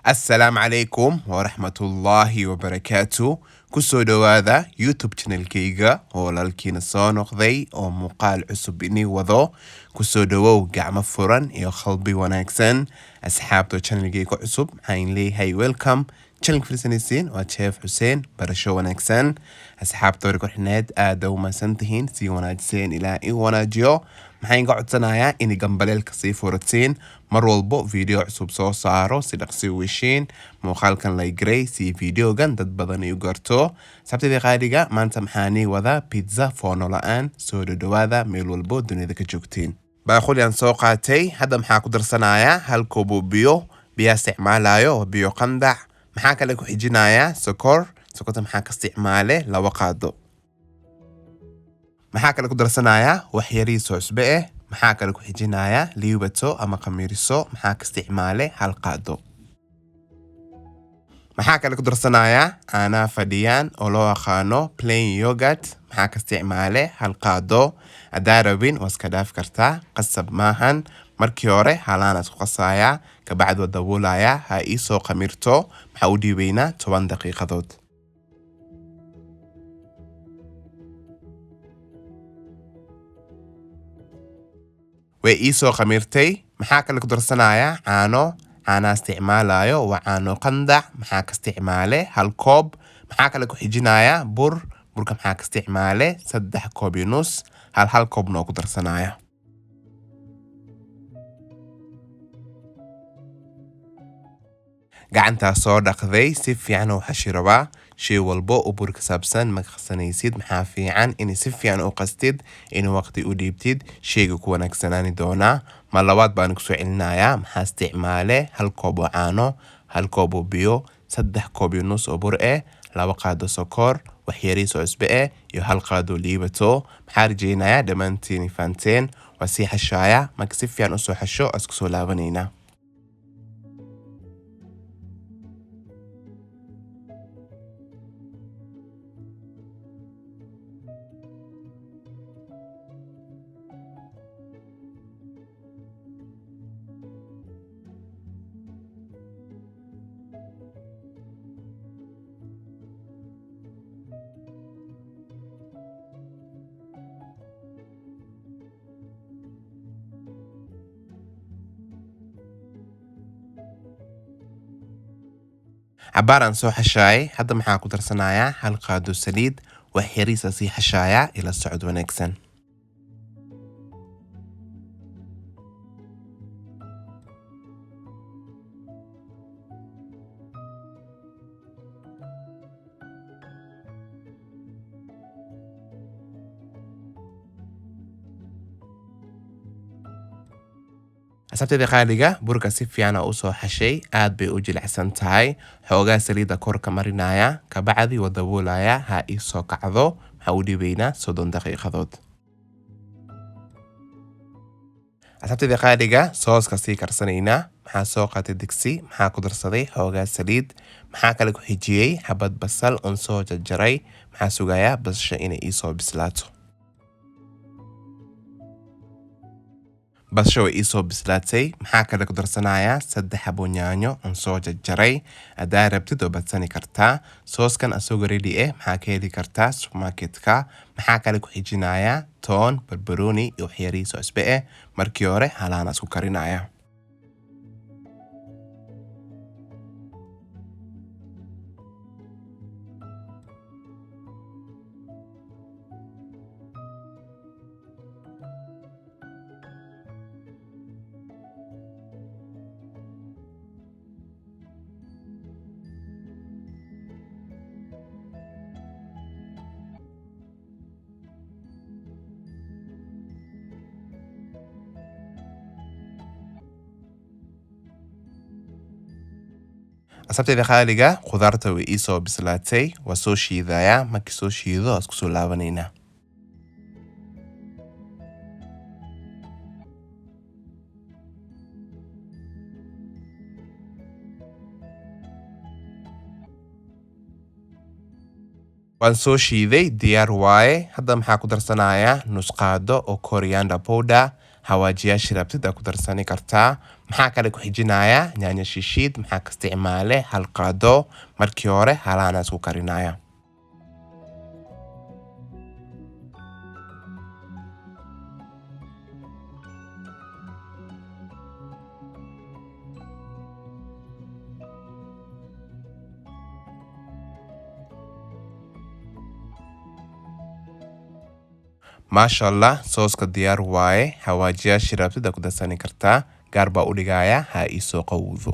السلام عليكم ورحمة الله وبركاته. كسو دواذا يوتيوب channel كيغا ولالكين سو نقضي او مقال عصب اني وضو كسو دوو قعم فرن يو خلبي وناكسن اسحابتو channel كيغا عصب هاين لي هاي ويلكم channel فرسانيسين وشيف حسين برشو وناكسن اسحابتو ريكو حناد آدو ما سنتهين سي وناجسين الى اي وناجيو maxaan ka codsanayaa in gambaleelka sii furatiin mar walbo video cusub soo saaro si dhaqsi u heshiin muuqaalkan la garay si videogan dad badan ay u garto sabtidii qaaliga maanta maxaanii wada pizza foono la'aan soo dhawaada meel walbo dunida ka joogtiin baaquli aan soo qaatay hadda maxaa ku darsanayaa hal koob oo biyo isticmaalayo biyo qandac maxaa kale ku xijinayaa sokorta maxaa ka isticmaale 2 qaado maxaa kale ku darsanayaa wax yariis oo cusbe maxaa kale ku xijinayaa liibato ama qamiiriso maxaa ka isticmaale hal qaado maxaa kale ku darsanayaa caana fadhiyaan oo loo yaqaano plain yogurt maxaa ka isticmaale hal qaado hadaa rabin waa iska dhaaf kartaa qasab maahan markii hore halaan isku qasayaa kabacdi waa daboolayaa ha ii soo qamirto maxaa u dhiibaynaa 10 daqiiqadood way ii soo qamirtay maxaa kale ku darsanayaa caana isticmaalayo waa caano qandac maxaa ka isticmaale hal koob maxaa kale ku xijinayaa burka maxaa ka isticmaale 3 koob iyo nus hal koobna ku darsanaya gacanta soo dhaqday si fiican oo xashiraba shay walbo oo bur ka saabsan ma khasnaysid maxaa fiican in si fiican u qastid in waqti u dhiibtid shayga ku wanaagsanaan doona ma labaad baan ku soo celinayaa maxaa isticmaale hal koob oo caano hal koob oo biyo 3 koob iyo nus oo bur 2 qaado sokor wax yariis oo cusbe iyo hal qaado liibato maxaa rajaynayaa dhamaantiin faanteen waa si xashaaya ma si fiican u soo xasho isku soo laabanayna عبارة عن سو حشاي هذا maxaa ku darsanayaa hal qaado saliid wax yariis si xashaaya ila socod wanaagsan asabtida qaaliga burka si fiican u soo xashay aad bay u jilicsan tahay xoogaa saliida korka marinaya ka bacdi wada daboolaya ha ii soo kacdo waxa u dhibaynaa 30 daqiiqadood asabtida qaaliga sooska si karsanayna maxaa soo qaatay digsi maxaa ku darsaday xoogaa saliid maxaa kale ku xijiyay xabad basal oo soo jarjaray maxaa sugayaa basasha inay ii soo bislaato basasha way ii soo bislaatay maxaa kale ku darsanayaa 3 xabo yaanyo oo soo jarjaray hadaa rabtid oo badsani kartaa sooskan asagoo ready maxaa ka heli kartaa supermarketka maxaa kale ku xijinayaa toon barbarooni iyo wax yariis oo cusbe markii hore halaan isku karinaya asabtida qaaliga khudaarta way ii soo bislaatay waa soo shiidaya markii soo shiido isku soo laabanayna waan soo shiiday diyaar waaye. Hadda maxaa ku darsanayaa nus qaado oo coriander powder. Hawaajiyaasha rabtid aad ku darsani kartaa. Maxaa kale ku xijinayaa yaanyo shiishiid. Maxaa ka isticmaale hal qaado. Markii hore halaana isku karinaya. Masha Allah, sooska diyaar waaye. Hawaajiyaasha rabtid aad ku darsani kartaa. Gaar baa u dhigaya ha ii soo qowdo.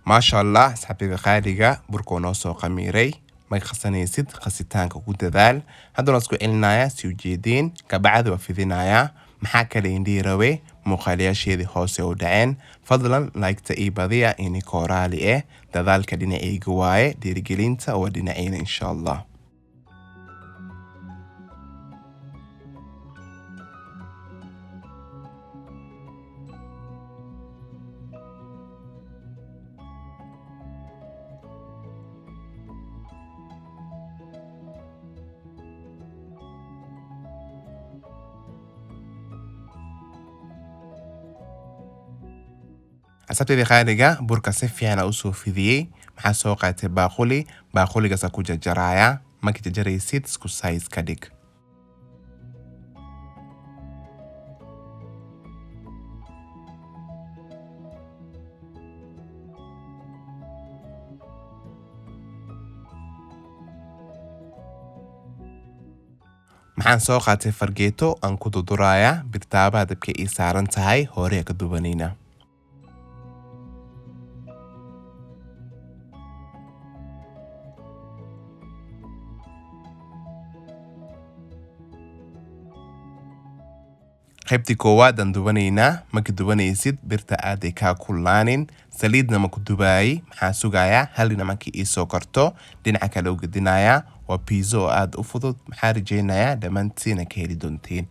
Masha Allah, asxaabtayda qaaliga burka noo soo qamiiray. Ma qasanaysid qasitaanka ku dadaal. Haddana isku celinaya si ujeedin ka bacdi waa fidinaya. Maxaa kale indhii rawe muuqaalayaasheedii hoose u dhaceen. Fadlan like-ta ii badiya ini kooraali dadaalka dhinacayga waaye. Dhiirigelinta waa dhinacayna insha Allah. asxaabtayda qaaliga burka si fiican u soo fidiyey. Maxaa soo qaatay baaquli. Baaquligaas ku jarjaraya. Markii jarjaraysid isku size ka dhig. maxaan soo qaatay fargeeto aan ku duduraya. Birtaabaha dabka ii saaran tahay hore ka dubanayna. qaybtii koowaad aan dubanaynaa. Markii dubanaysid birta aaday kaa kulaanin. Saliidna ma ku dubaayay. Maxaa sugayaa hal dhinac markii ii soo karto dhinaca kale u gedinayaa. Waa pizza oo aad u fudud. Maxaa rajaynayaa dhammaantiina ka heli doontiin.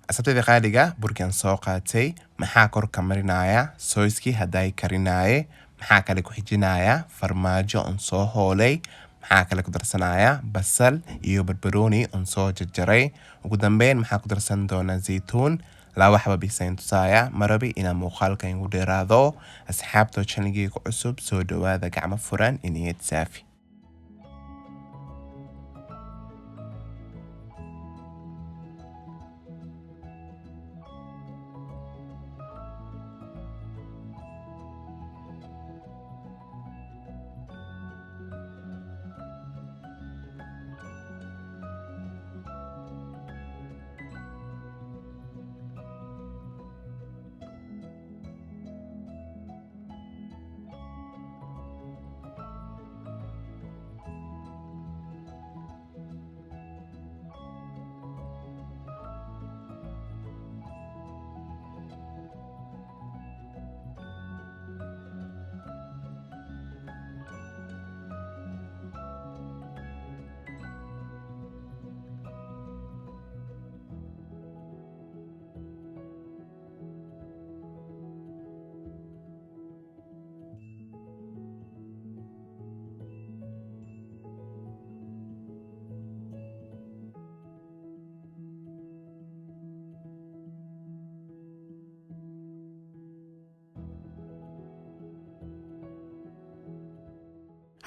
asxaabtayda qaaliga burkan soo qaatay. Maxaa kor ka marinaya soyskii haday karinaaye. Maxaa kale ku xijinaya farmaajo on soo hoolay. Maxaa kale ku darsanaya basal iyo barbarooni on soo jarjaray. Ugu dambeyn maxaa ku darsan doona zeytuun. Laba xaba bisayn tusaya marabi ina muuqaalka igu dheeraado. Asxaabta channelkayga cusub soo dhawaada gacmo furan iniyad saafi.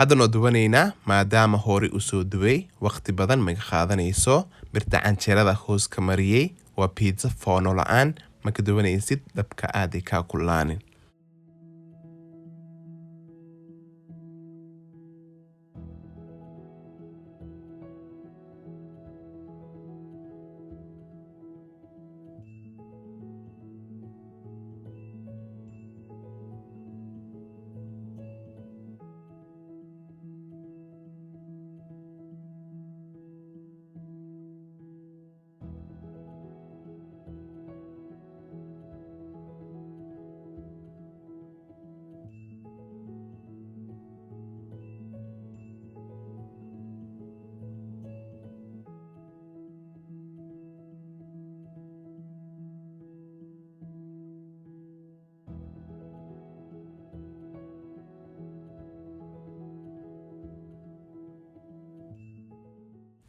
hadda noo duwanaynaa maadaama hore u soo duway waqti badan maga qaadanayso birta canjeerada hoos ka mariyay waa pizza foono la'aan maka duwanaysid dabka aaday kaa kulaanin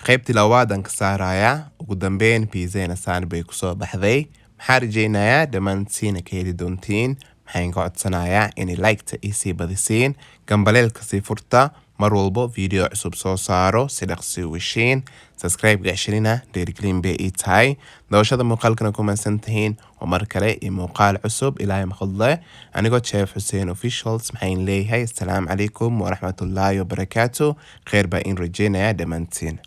qaybtii lawaadan ka saarayaa ugu dambeyn pizzana saan bay ku soo baxday maxaa rajaynayaa dhammaantiina ka heli doontiin maxaan ka codsanayaa inay like-ta ii sii badisiin gambaleelka sii furta mar walbo video cusub soo saaro si dhaqsi u heshiin subscribe gashanina dhiirigelin bay ii tahay dawashada muuqaalkana ku mahadsan tihiin oo mar kale iyo muuqaal cusub ilaahay mahadle anigoo Chef Hussein Officials maxaan leeyahay assalaamu calaykum waraxmatullaahi wabarakaatu khayr baa in rajaynayaa dhammaantiin